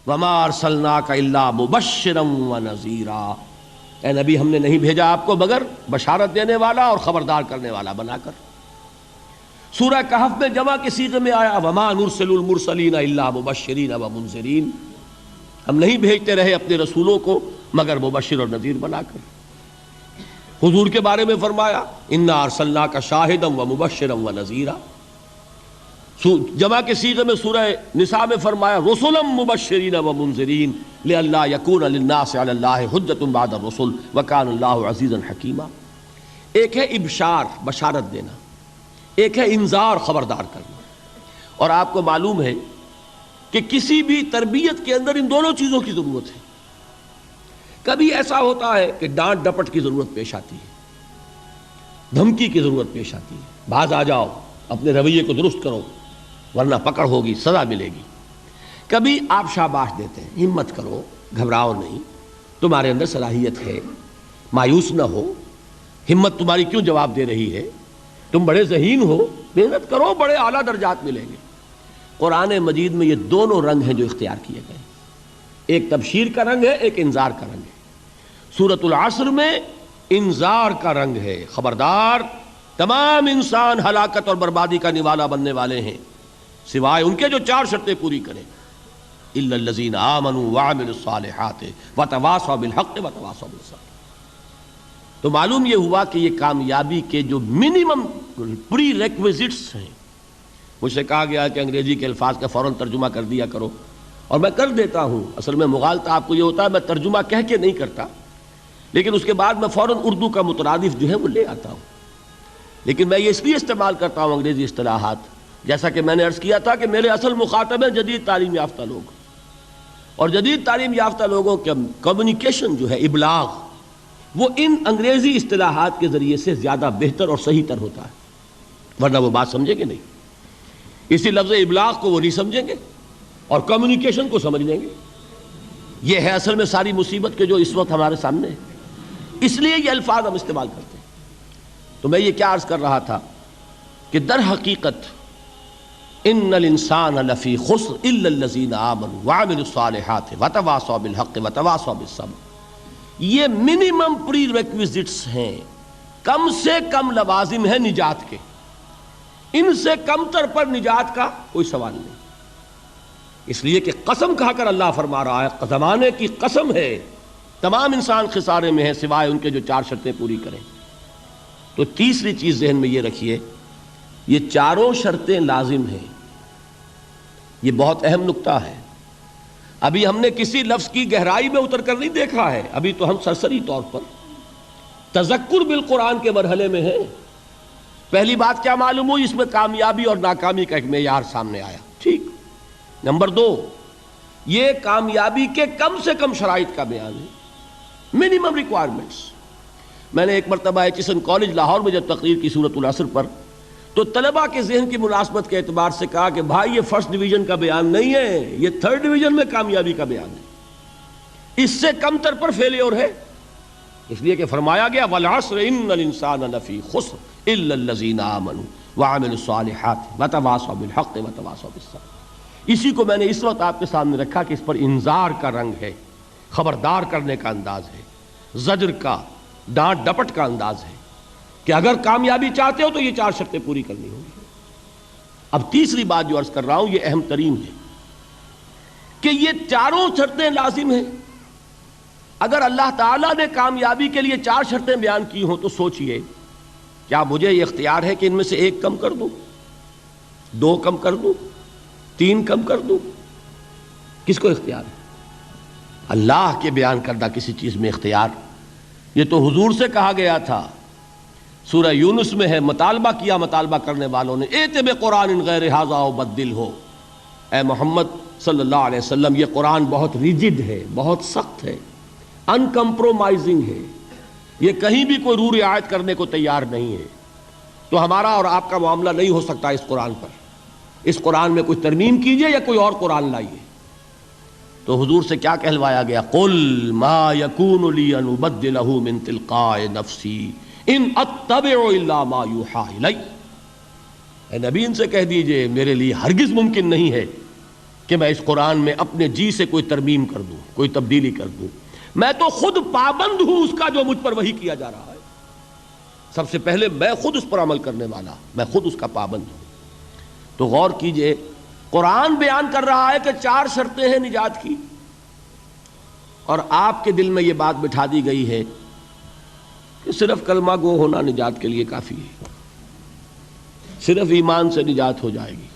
وما ارسلناک الا مبشرا ونذیرا، اے نبی ہم نے نہیں بھیجا آپ کو مگر بشارت دینے والا اور خبردار کرنے والا بنا کر۔ سورہ کہف میں جمع کے صیغے میں آیا وما نرسل المرسلین الا مبشرین ومنذرین، ہم نہیں بھیجتے رہے اپنے رسولوں کو مگر مبشر اور نذیر بنا کر۔ حضور کے بارے میں فرمایا انا ارسلناک شاہدا ومبشرا ونذیرا، جمع کے صیغے میں سورہ نساء میں فرمایا رسلا مبشرین ومنذرین لئلا یکون للناس علی اللہ حجۃ بعد الرسل وکان اللہ عزیزا حکیما۔ ایک ہے ابشار بشارت دینا، ایک ہے انذار خبردار کرنا، اور آپ کو معلوم ہے کہ کسی بھی تربیت کے اندر ان دونوں چیزوں کی ضرورت ہے۔ کبھی ایسا ہوتا ہے کہ ڈانٹ ڈپٹ کی ضرورت پیش آتی ہے، دھمکی کی ضرورت پیش آتی ہے، باز آ جاؤ، اپنے رویے کو درست کرو ورنہ پکڑ ہوگی، سزا ملے گی۔ کبھی آپ شاباش دیتے ہیں، ہمت کرو، گھبراؤ نہیں، تمہارے اندر صلاحیت ہے، مایوس نہ ہو، ہمت تمہاری کیوں جواب دے رہی ہے، تم بڑے ذہین ہو، محنت کرو، بڑے اعلیٰ درجات ملیں گے۔ قرآن مجید میں یہ دونوں رنگ ہیں جو اختیار کیے گئے، ایک تبشیر کا رنگ ہے، ایک انذار کا رنگ ہے۔ سورۃ العصر میں انذار کا رنگ ہے، خبردار، تمام انسان ہلاکت اور بربادی کا نوالا بننے والے ہیں سوائے ان کے جو چار شرطیں پوری کریں، الا الذین آمنوا وعملوا الصالحات وتواصوا بالحق وتواصوا بالصبر۔ تو معلوم یہ ہوا کہ یہ کامیابی کے جو منیمم پری ریکویزٹس ہیں، مجھ سے کہا گیا کہ انگریزی کے الفاظ کا فوراً ترجمہ کر دیا کرو، اور میں کر دیتا ہوں۔ اصل میں مغالطہ آپ کو یہ ہوتا ہے میں ترجمہ کہہ کے نہیں کرتا، لیکن اس کے بعد میں فوراً اردو کا مترادف جو ہے وہ لے آتا ہوں، لیکن میں یہ اس لیے استعمال کرتا ہوں انگریزی اصطلاحات، جیسا کہ میں نے عرض کیا تھا کہ میرے اصل مخاطب ہیں جدید تعلیم یافتہ لوگ، اور جدید تعلیم یافتہ لوگوں کے کمیونیکیشن جو ہے، ابلاغ، وہ ان انگریزی اصطلاحات کے ذریعے سے زیادہ بہتر اور صحیح تر ہوتا ہے، ورنہ وہ بات سمجھیں گے نہیں۔ اسی لفظ ابلاغ کو وہ نہیں سمجھیں گے اور کمیونیکیشن کو سمجھ لیں گے۔ یہ ہے اصل میں ساری مصیبت کے جو اس وقت ہمارے سامنے ہے، اس لیے یہ الفاظ ہم استعمال کرتے ہیں۔ تو میں یہ کیا عرض کر رہا تھا کہ در حقیقت ان الانسان لفی خسر الا الذین آمنوا وعملوا الصالحات وتواصوا بالحق وتواصوا بالصبر، یہ منیمم پری ریکویزٹس ہیں، کم سے کم لوازم ہیں نجات کے، ان سے کم تر پر نجات کا کوئی سوال نہیں۔ اس لیے کہ قسم کھا کر اللہ فرما رہا ہے، زمانے کی قسم ہے، تمام انسان خسارے میں ہیں سوائے ان کے جو چار شرطیں پوری کریں۔ تو تیسری چیز ذہن میں یہ رکھیے، یہ چاروں شرطیں لازم ہیں، یہ بہت اہم نکتہ ہے۔ ابھی ہم نے کسی لفظ کی گہرائی میں اتر کر نہیں دیکھا ہے، ابھی تو ہم سرسری طور پر تذکر بالقرآن کے مرحلے میں ہیں۔ پہلی بات کیا معلوم ہوئی، اس میں کامیابی اور ناکامی کا ایک معیار سامنے آیا، ٹھیک۔ نمبر دو، یہ کامیابی کے کم سے کم شرائط کا بیان ہے، منیمم ریکوائرمنٹس۔ میں نے ایک مرتبہ ایچسن کالج لاہور میں جب تقریر کی سورۃ العصر پر، تو طلباء کے ذہن کی مناسبت کے اعتبار سے کہا کہ بھائی یہ فرسٹ ڈویژن کا بیان نہیں ہے، یہ تھرڈ ڈویژن میں کامیابی کا بیان ہے، اس سے کم تر پر فیلیور ہے، اس لیے کہ فرمایا گیا والعصر ان الانسان لفی خسر الا الذین آمنوا وعملوا الصالحات وتواصوا بالحق وتواصوا بالصبر۔ اسی کو میں نے اس وقت آپ کے سامنے رکھا کہ اس پر انذار کا رنگ ہے، خبردار کرنے کا انداز ہے، زجر کا، ڈانٹ ڈپٹ کا انداز ہے کہ اگر کامیابی چاہتے ہو تو یہ چار شرطیں پوری کرنی ہوں گی۔ اب تیسری بات جو عرض کر رہا ہوں یہ اہم ترین ہے کہ یہ چاروں شرطیں لازم ہیں۔ اگر اللہ تعالیٰ نے کامیابی کے لیے چار شرطیں بیان کی ہوں تو سوچئے، کیا مجھے یہ اختیار ہے کہ ان میں سے ایک کم کر دوں، دو کم کر دوں، تین کم کر دوں؟ کس کو اختیار ہے؟ اللہ کے بیان کردہ کسی چیز میں اختیار، یہ تو حضور سے کہا گیا تھا، سورہ یونس میں ہے، مطالبہ کیا مطالبہ کرنے والوں نے، ایت بقرآن غیر ھذا وبدل ہو، اے محمد صلی اللہ علیہ وسلم یہ قرآن بہت ریجڈ ہے، بہت سخت ہے، ان کمپرومائزنگ ہے، یہ کہیں بھی کوئی رو رعایت کرنے کو تیار نہیں ہے، تو ہمارا اور آپ کا معاملہ نہیں ہو سکتا اس قرآن پر، اس قرآن میں کوئی ترمیم کیجئے یا کوئی اور قرآن لائیے۔ تو حضور سے کیا کہلوایا گیا؟ قل ما یکون لی ان ابدلہ من تلقاء نفسی ان اتبع الا ما یوحی الی، اے نبی ان سے کہہ دیجئے میرے لیے ہرگز ممکن نہیں ہے کہ میں اس قرآن میں اپنے جی سے کوئی ترمیم کر دوں، کوئی تبدیلی کر دوں. میں تو خود پابند ہوں اس کا جو مجھ پر وحی کیا جا رہا ہے. سب سے پہلے میں خود اس پر عمل کرنے والا، میں خود اس کا پابند ہوں. تو غور کیجئے، قرآن بیان کر رہا ہے کہ 4 شرطیں ہیں نجات کی، اور آپ کے دل میں یہ بات بٹھا دی گئی ہے کہ صرف کلمہ گو ہونا نجات کے لیے کافی ہے، صرف ایمان سے نجات ہو جائے گی.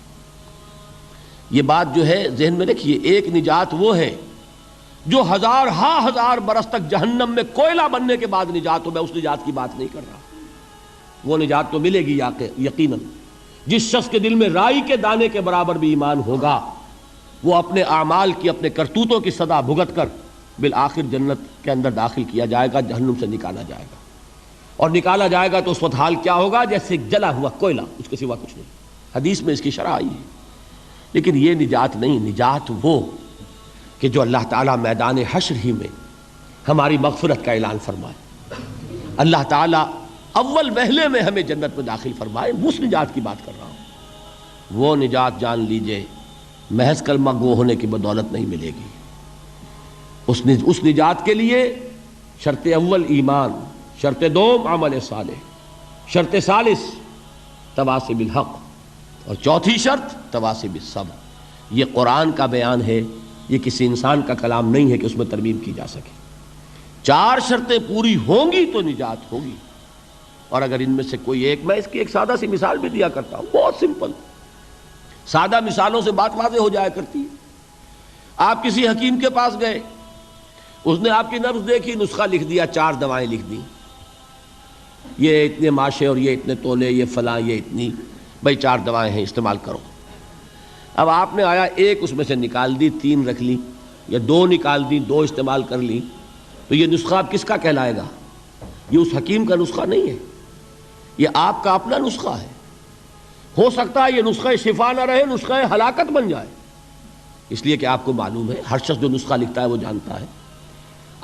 یہ بات جو ہے ذہن میں رکھیے، ایک نجات وہ ہے جو ہزار برس تک جہنم میں کوئلہ بننے کے بعد نجات ہو. میں اس نجات کی بات نہیں کر رہا. وہ نجات تو ملے گی یقیناً. جس شخص کے دل میں رائی کے دانے کے برابر بھی ایمان ہوگا، وہ اپنے اعمال کی، اپنے کرتوتوں کی سزا بھگت کر بالآخر جنت کے اندر داخل کیا جائے گا، جہنم سے نکالا جائے گا. اور نکالا جائے گا تو اس وقت حال کیا ہوگا؟ جیسے جلا ہوا کوئلہ، اس کے سوا کچھ نہیں. حدیث میں اس کی شرح آئی ہے. لیکن یہ نجات نہیں. نجات وہ کہ جو اللہ تعالیٰ میدان حشر ہی میں ہماری مغفرت کا اعلان فرمائے، اللہ تعالیٰ اول وہلے میں ہمیں جنت میں داخل فرمائے. اس نجات کی بات کر رہا ہوں. وہ نجات جان لیجئے محض کلمہ گو ہونے کی بدولت نہیں ملے گی. اس نجات کے لیے شرط اول ایمان، شرط دوم عمل صالح، شرط ثالث تواصی بالحق، اور چوتھی شرط تواصی بالصبر. یہ قرآن کا بیان ہے، یہ کسی انسان کا کلام نہیں ہے کہ اس میں ترمیم کی جا سکے. 4 شرطیں پوری ہوں گی تو نجات ہوگی. اور اگر ان میں سے کوئی ایک، میں اس کی ایک سادہ سی مثال بھی دیا کرتا ہوں، بہت سمپل. سادہ مثالوں سے بات واضح ہو جایا کرتی ہے. آپ کسی حکیم کے پاس گئے، اس نے آپ کی نبض دیکھی، نسخہ لکھ دیا، 4 دوائیں لکھ دی، یہ اتنے ماشے اور یہ اتنے تولے، یہ فلاں، یہ اتنی، بھائی 4 دوائیں ہیں، استعمال کرو. اب آپ نے آیا ایک اس میں سے نکال دی، 3 رکھ لی، یا 2 نکال دی، 2 استعمال کر لی، تو یہ نسخہ اب کس کا کہلائے گا؟ یہ اس حکیم کا نسخہ نہیں ہے، یہ آپ کا اپنا نسخہ ہے. ہو سکتا ہے یہ نسخہ شفا نہ رہے، نسخہ ہلاکت بن جائے. اس لیے کہ آپ کو معلوم ہے، ہر شخص جو نسخہ لکھتا ہے وہ جانتا ہے.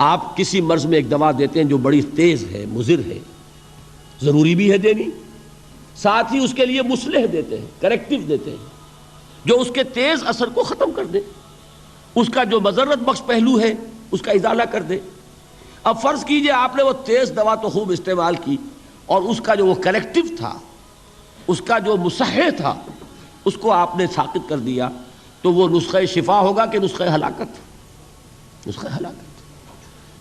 آپ کسی مرض میں ایک دوا دیتے ہیں جو بڑی تیز ہے، مضر ہے، ضروری بھی ہے دینی، ساتھ ہی اس کے لیے مصلح دیتے ہیں، کریکٹیو دیتے ہیں جو اس کے تیز اثر کو ختم کر دے، اس کا جو مضرت بخش پہلو ہے اس کا ازالہ کر دے. اب فرض کیجئے آپ نے وہ تیز دوا تو خوب استعمال کی، اور اس کا جو وہ کریکٹیو تھا، اس کا جو مصحح تھا، اس کو آپ نے ساقط کر دیا، تو وہ نسخہ شفا ہوگا کہ نسخہ ہلاکت؟ نسخہ ہلاکت.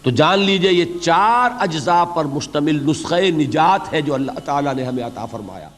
تو جان لیجئے یہ 4 اجزاء پر مشتمل نسخہ نجات ہے جو اللہ تعالیٰ نے ہمیں عطا فرمایا.